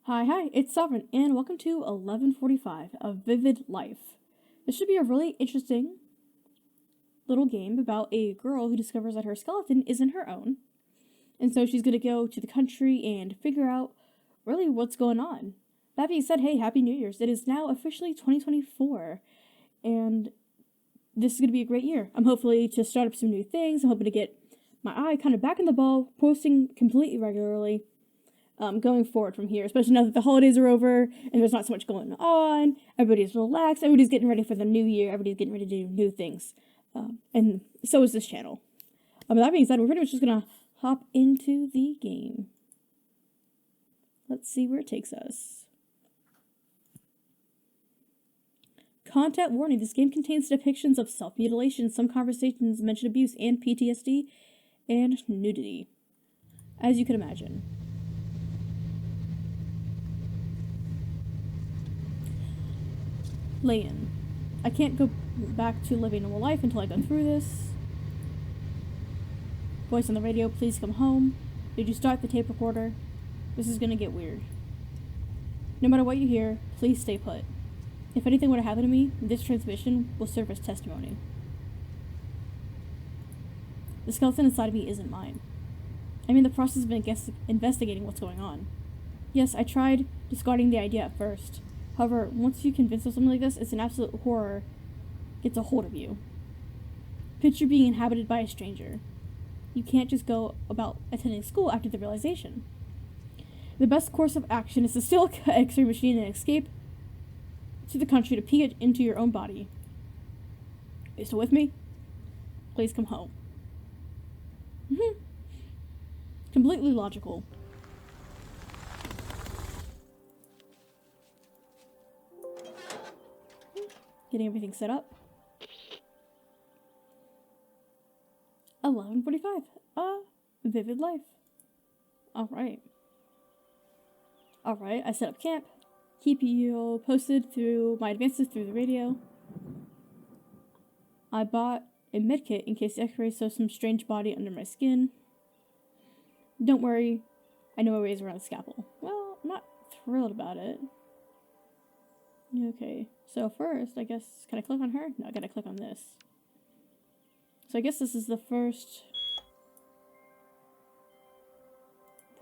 Hi, it's Sovereign, and welcome to 1145, A Vivid Life. This should be a really interesting little game about a girl who discovers that her skeleton isn't her own, and so she's going to go to the country and figure out really what's going on. That being said, hey, Happy New Year's. It is now officially 2024, and this is going to be a great year. I'm hopefully to start up some new things. I'm hoping to get my eye kind of back in the ball, posting completely regularly. Going forward from here, especially now that the holidays are over and there's not so much going on. Everybody's relaxed. Everybody's getting ready for the new year. Everybody's getting ready to do new things. And so is this channel. That being said, we're pretty much just going to hop into the game. Let's see where it takes us. Content warning. This game contains depictions of self-mutilation. Some conversations mention abuse and PTSD and nudity. As you can imagine. Lay-in. I can't go back to living a normal life until I go through this. Voice on the radio, please come home. Did you start the tape recorder? This is gonna get weird. No matter what you hear, please stay put. If anything were to happen to me, this transmission will serve as testimony. The skeleton inside of me isn't mine. I'm in the process of investigating what's going on. Yes, I tried discarding the idea at first. However, once you convince of something like this, it's an absolute horror gets a hold of you. Picture being inhabited by a stranger. You can't just go about attending school after the realization. The best course of action is to steal an X-ray machine and escape to the country to peek it into your own body. Are you still with me? Please come home. Completely logical. Getting everything set up. 11:45. A Vivid Life. Alright, I set up camp. Keep you posted through my advances through the radio. I bought a medkit in case the x-rays show some strange body under my skin. Don't worry, I know my ways around a scalpel. Well, I'm not thrilled about it. Okay, so first, I guess, can I click on her? No, I gotta click on this. So I guess this is the first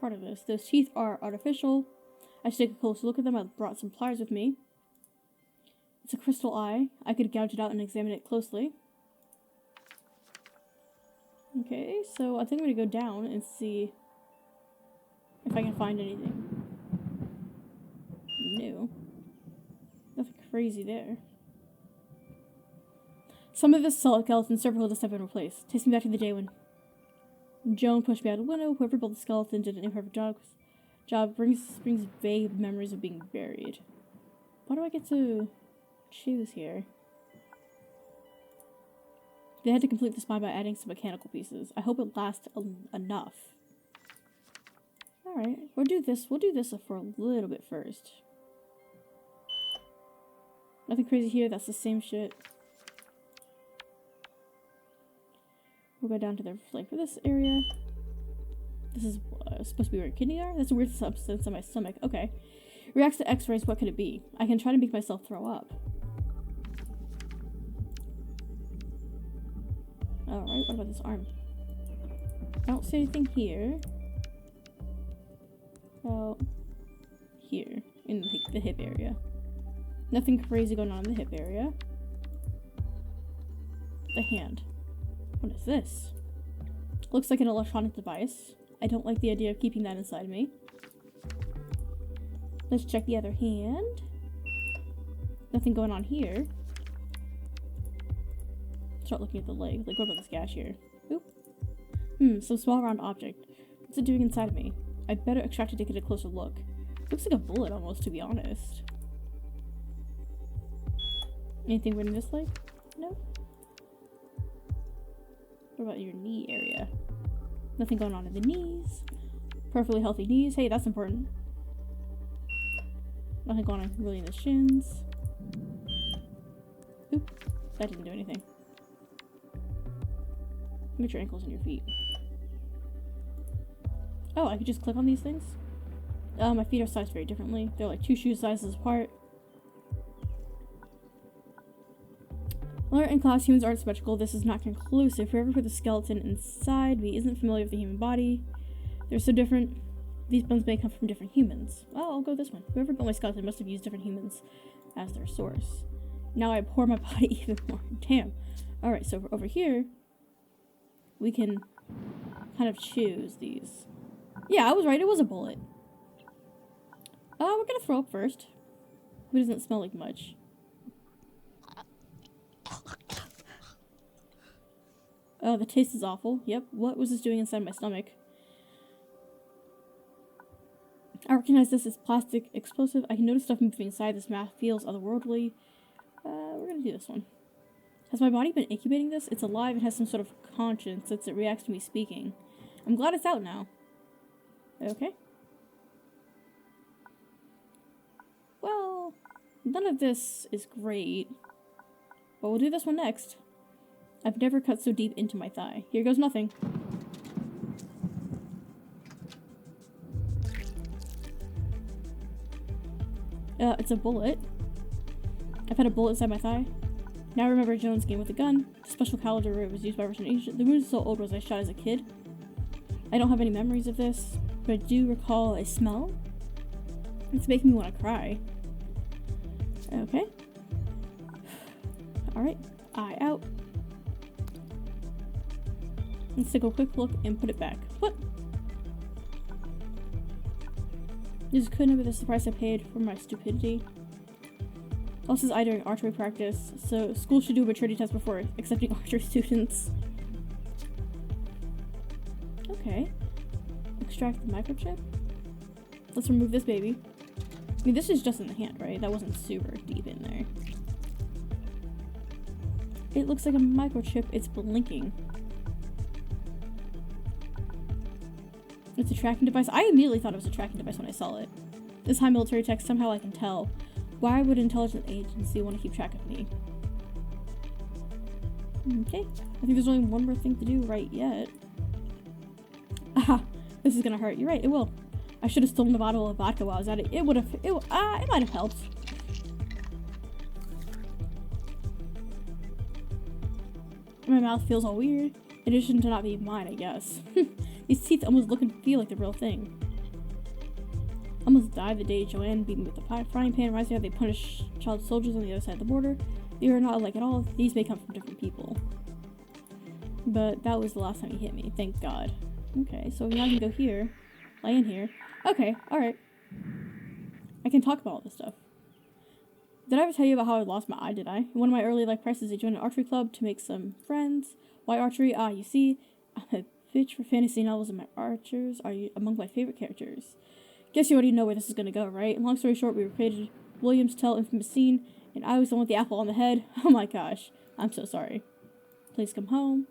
part of this. Those teeth are artificial. I should take a closer look at them. I brought some pliers with me. It's a crystal eye. I could gouge it out and examine it closely. Okay, so I think I'm gonna go down and see if I can find anything new. Nothing crazy there. Some of the skeleton several of this have been replaced. Takes me back to the day when Joan pushed me out of the window. Whoever built the skeleton did an imperfect job brings vague memories of being buried. What do I get to choose here? They had to complete the spine by adding some mechanical pieces. I hope it lasts enough. Alright, we'll do this for a little bit first. Nothing crazy here, that's the same shit. We'll go down to the flank for this area. This is supposed to be where your kidneys are? That's a weird substance in my stomach. Okay. Reacts to x-rays, what could it be? I can try to make myself throw up. Alright, what about this arm? I don't see anything here. Well, here, in the hip area. Nothing crazy going on in the hip area. The hand. What is this? Looks like an electronic device. I don't like the idea of keeping that inside me. Let's check the other hand. Nothing going on here. Start looking at the leg. Like, what about this gash here? Oop. Some small round object. What's it doing inside of me? I'd better extract it to get a closer look. Looks like a bullet almost, to be honest. Anything weird in this leg? No. What about your knee area? Nothing going on in the knees. Perfectly healthy knees. Hey, that's important. Nothing going on really in the shins. Oop. That didn't do anything. Look at your ankles and your feet. Oh, I could just click on these things? My feet are sized very differently. They're like 2 shoe sizes apart. Learn in class, humans aren't symmetrical. This is not conclusive. Whoever put the skeleton inside me isn't familiar with the human body. They're so different. These bones may come from different humans. Oh, I'll go this one. Whoever built my skeleton must have used different humans as their source. Now I abhor my body even more. Damn. Alright, so over here, we can kind of choose these. Yeah, I was right. It was a bullet. We're gonna throw up first. It doesn't smell like much. Oh, the taste is awful. Yep. What was this doing inside my stomach? I recognize this as plastic explosive. I can notice stuff moving inside. This math feels otherworldly. We're gonna do this one. Has my body been incubating this? It's alive and has some sort of conscience since it reacts to me speaking. I'm glad it's out now. Okay. Well, none of this is great. But we'll do this one next. I've never cut so deep into my thigh. Here goes nothing. It's a bullet. I've had a bullet inside my thigh. Now I remember Jones' game with a gun. The special caliber it was used by Russian agents. The wound is so old was I shot as a kid. I don't have any memories of this, but I do recall a smell. It's making me want to cry. Okay. Alright. Eye out. Let's take a quick look and put it back. What? This couldn't have been the price I paid for my stupidity. Also says I during archery practice, so school should do a maturity test before accepting archery students. Okay. Extract the microchip. Let's remove this baby. I mean, this is just in the hand, right? That wasn't super deep in there. It looks like a microchip. It's blinking. It's a tracking device. I immediately thought it was a tracking device when I saw it. This high military tech, somehow I can tell. Why would an intelligence agency want to keep track of me? Okay. I think there's only one more thing to do right yet. Aha! This is gonna hurt. You're right, it will. I should have stolen the bottle of vodka while I was at it. It would have, it might have helped. My mouth feels all weird. In addition to not being mine, I guess. These teeth almost look and feel like the real thing. Almost died the day Joanne beat me with the frying pan. Reminds me how they punish child soldiers on the other side of the border. They are not alike at all. These may come from different people. But that was the last time he hit me. Thank God. Okay, so now I can go here. Lay in here. Okay, alright. I can talk about all this stuff. Did I ever tell you about how I lost my eye, did I? In one of my early life crises, I joined an archery club to make some friends. Why archery? Ah, you see, I'm a bitch for fantasy novels and my archers are among my favorite characters. Guess you already know where this is gonna go, right? Long story short, we recreated Williams' Tell infamous scene, and I was the one with the apple on the head. Oh my gosh. I'm so sorry. Please come home.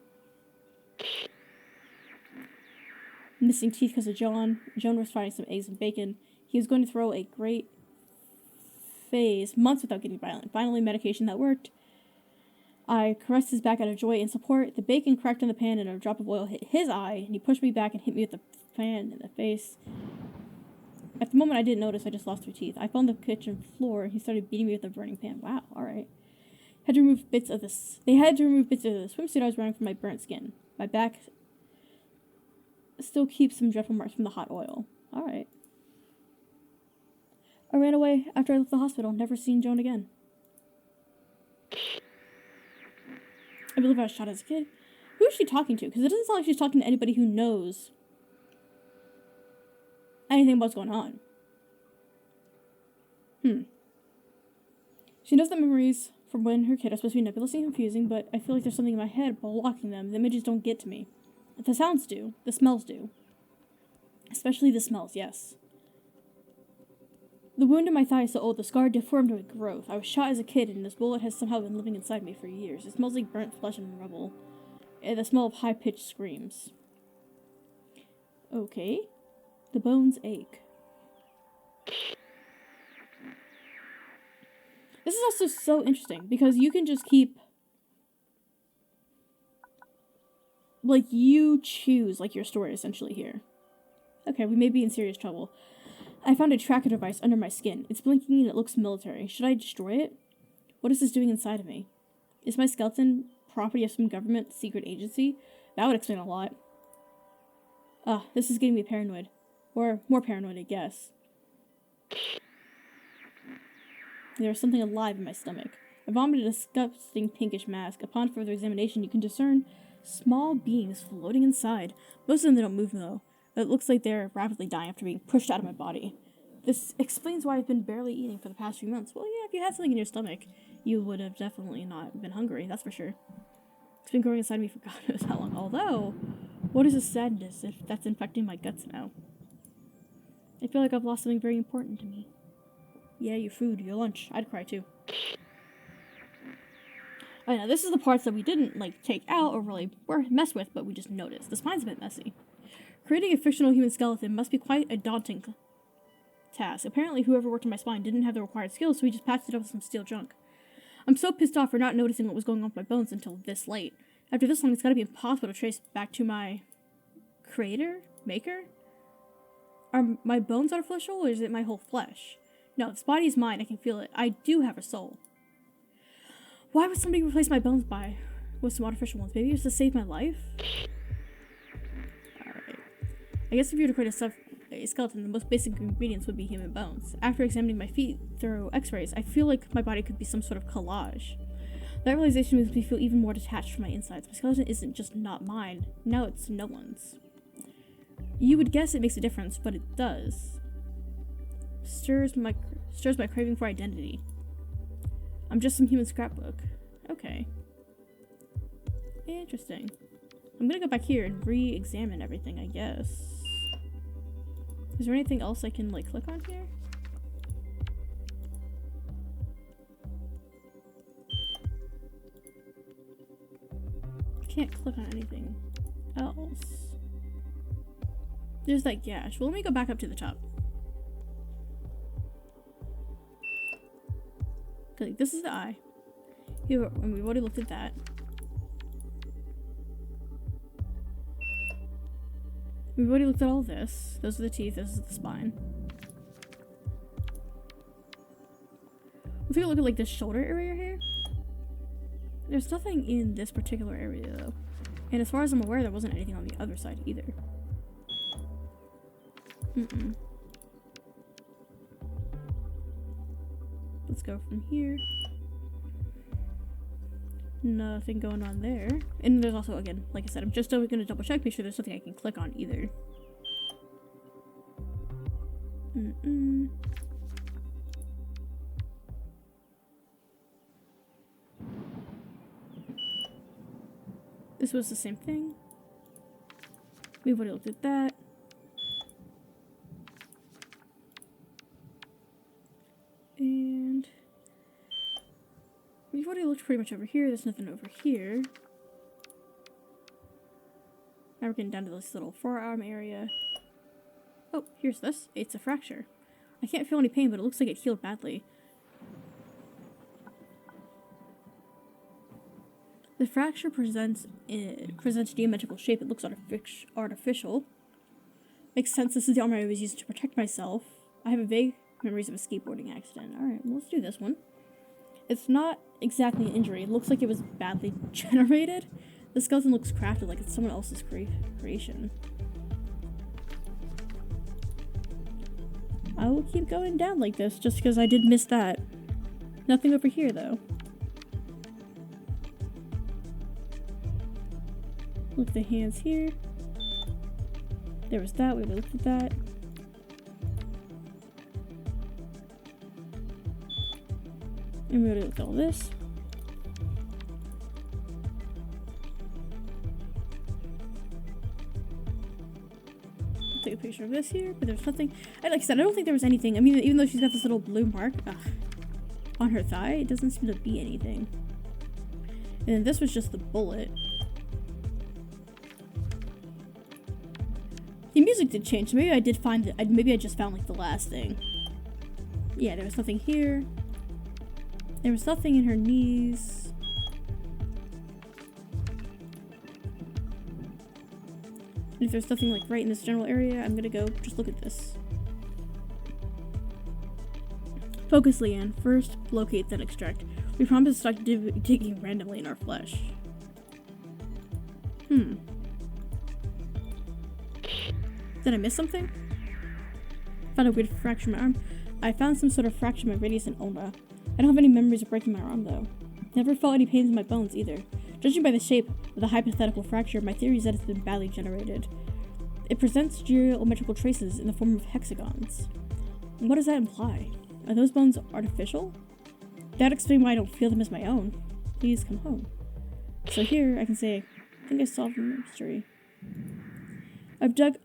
Missing teeth because of John. Joan was finding some eggs and bacon. He was going to throw a great phase, months without getting violent. Finally, medication that worked. I caressed his back out of joy and support. The bacon cracked in the pan and a drop of oil hit his eye, and he pushed me back and hit me with the pan in the face. At the moment I didn't notice, I just lost 3 teeth. I fell on the kitchen floor and he started beating me with a burning pan. Wow, alright. Had to remove bits of this. They had to remove bits of the swimsuit I was wearing from my burnt skin. My back still keeps some dreadful marks from the hot oil. Alright. I ran away after I left the hospital, never seen Joan again. I believe I was shot as a kid. Who is she talking to? Because it doesn't sound like she's talking to anybody who knows anything about what's going on. She knows the memories from when her kid are supposed to be nebulous and confusing, but I feel like there's something in my head blocking them. The images don't get to me. The sounds do. The smells do. Especially the smells, yes. The wound in my thigh is so old, the scar deformed with growth. I was shot as a kid, and this bullet has somehow been living inside me for years. It smells like burnt flesh and rubble. And the smell of high-pitched screams. Okay. The bones ache. This is also so interesting, because you can just keep... like, you choose, like, your story, essentially, here. Okay, we may be in serious trouble. I found a tracker device under my skin. It's blinking and it looks military. Should I destroy it? What is this doing inside of me? Is my skeleton property of some government secret agency? That would explain a lot. This is getting me paranoid. Or more paranoid, I guess. There was something alive in my stomach. I vomited a disgusting pinkish mask. Upon further examination, you can discern small beings floating inside. Most of them don't move, though. It looks like they're rapidly dying after being pushed out of my body. This explains why I've been barely eating for the past few months. Well, yeah, if you had something in your stomach, you would have definitely not been hungry, that's for sure. It's been growing inside me for God knows how long. Although, what is this sadness if that's infecting my guts now? I feel like I've lost something very important to me. Yeah, your food, your lunch. I'd cry too. Oh, now this is the parts that we didn't, take out or really mess with, but we just noticed. The spine's a bit messy. Creating a fictional human skeleton must be quite a daunting task. Apparently, whoever worked on my spine didn't have the required skills, so he just patched it up with some steel junk. I'm so pissed off for not noticing what was going on with my bones until this late. After this long, it's gotta be impossible to trace back to my maker? Are my bones artificial, or is it my whole flesh? No, this body is mine, I can feel it. I do have a soul. Why would somebody replace my bones with some artificial ones? Maybe it's to save my life? Alright. I guess if you were to create a skeleton, the most basic ingredients would be human bones. After examining my feet through x-rays, I feel like my body could be some sort of collage. That realization makes me feel even more detached from my insides. My skeleton isn't just not mine, now it's no one's. You would guess it makes a difference, but it does. Stirs my craving for identity. I'm just some human scrapbook. Okay. Interesting. I'm gonna go back here and re-examine everything, I guess. Is there anything else I can, click on here? I can't click on anything else. There's that gash. Well, let me go back up to the top. This is the eye. Here, and we've already looked at that. We've already looked at all this. Those are the teeth, this is the spine. Let's take a look at this shoulder area here. There's nothing in this particular area though. And as far as I'm aware, there wasn't anything on the other side either. Let's go from here. Nothing going on there. And there's also, again, like I said, I'm just always going to double check, make sure there's something I can click on either. This was the same thing. We've already looked at that. And we've already looked pretty much over here. There's nothing over here. Now we're getting down to this little forearm area. Oh, here's this. It's a fracture. I can't feel any pain, but it looks like it healed badly. The fracture presents geometrical shape. It looks artificial. Makes sense. This is the armor I was using to protect myself. I have a vague memories of a skateboarding accident. Alright, well, let's do this one. It's not exactly an injury. It looks like it was badly generated. The skeleton looks crafted like it's someone else's creation. I will keep going down like this just because I did miss that. Nothing over here, though. Look at the hands here. There was that. We already looked at that. And we already looked at all this. I'll take a picture of this here, but there's nothing. Like I said, I don't think there was anything. I mean, even though she's got this little blue mark on her thigh, it doesn't seem to be anything. And then this was just the bullet. The music did change, so maybe I did find it. Maybe I just found the last thing. Yeah, there was nothing here. There was nothing in her knees. And if there's nothing right in this general area, I'm gonna go just look at this. Focus, Leanne. First, locate, then extract. We promise to stop digging randomly in our flesh. Did I miss something? Found a weird fracture in my arm. I found some sort of fracture in my radius and ulna. I don't have any memories of breaking my arm, though. Never felt any pains in my bones, either. Judging by the shape of the hypothetical fracture, my theory is that it's been badly generated. It presents geometrical traces in the form of hexagons. What does that imply? Are those bones artificial? That explains why I don't feel them as my own. Please come home. So here, I can say, I think I solved the mystery. I've dug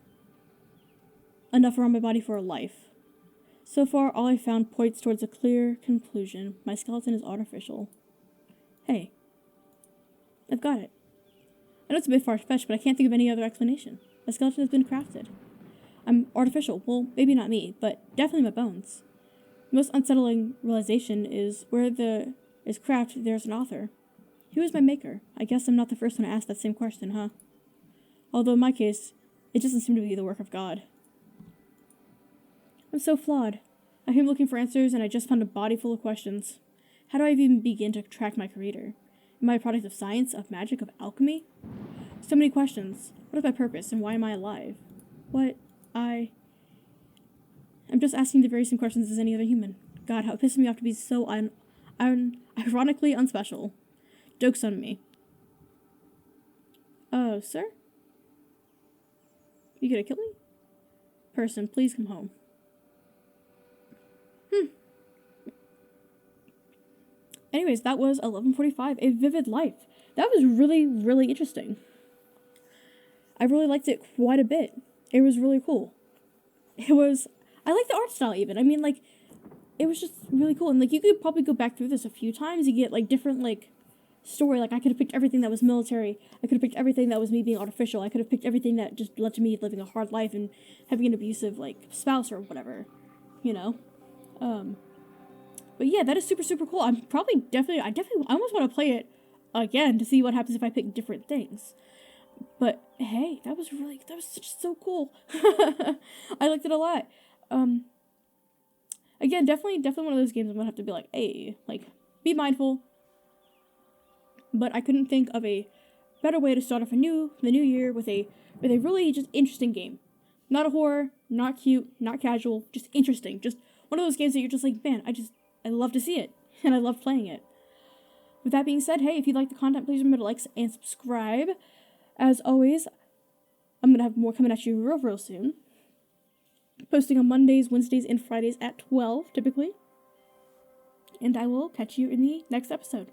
enough around my body for a life. So far, all I've found points towards a clear conclusion. My skeleton is artificial. Hey. I've got it. I know it's a bit far-fetched, but I can't think of any other explanation. My skeleton has been crafted. I'm artificial. Well, maybe not me, but definitely my bones. The most unsettling realization is where is craft, there's an author. Who is my maker? I guess I'm not the first one to ask that same question, huh? Although in my case, it doesn't seem to be the work of God. I'm so flawed. I came looking for answers, and I just found a body full of questions. How do I even begin to track my creator? Am I a product of science, of magic, of alchemy? So many questions. What is my purpose, and why am I alive? I'm just asking the very same questions as any other human. God, how it pisses me off to be so ironically unspecial. Joke's on me. Sir? You gonna kill me? Person, please come home. Anyways, that was 11:45, A Vivid Life. That was really, really interesting. I really liked it quite a bit. It was really cool. I like the art style even. I mean, like, it was just really cool. And, like, you could probably go back through this a few times. You get, like, different, like, story. Like, I could have picked everything that was military. I could have picked everything that was me being artificial. I could have picked everything that just led to me living a hard life and having an abusive, like, spouse or whatever. You know? But yeah, that is super, super cool. I almost want to play it again to see what happens if I pick different things. But hey, that was just so cool. I liked it a lot. Again, definitely one of those games I'm gonna have to be like, hey, like, be mindful. But I couldn't think of a better way to start off the new year with a really just interesting game. Not a horror, not cute, not casual, just interesting. Just one of those games that you're just like, man, I love to see it, and I love playing it. With that being said, hey, if you like the content, please remember to like and subscribe. As always, I'm going to have more coming at you real soon. Posting on Mondays, Wednesdays, and Fridays at 12, typically. And I will catch you in the next episode.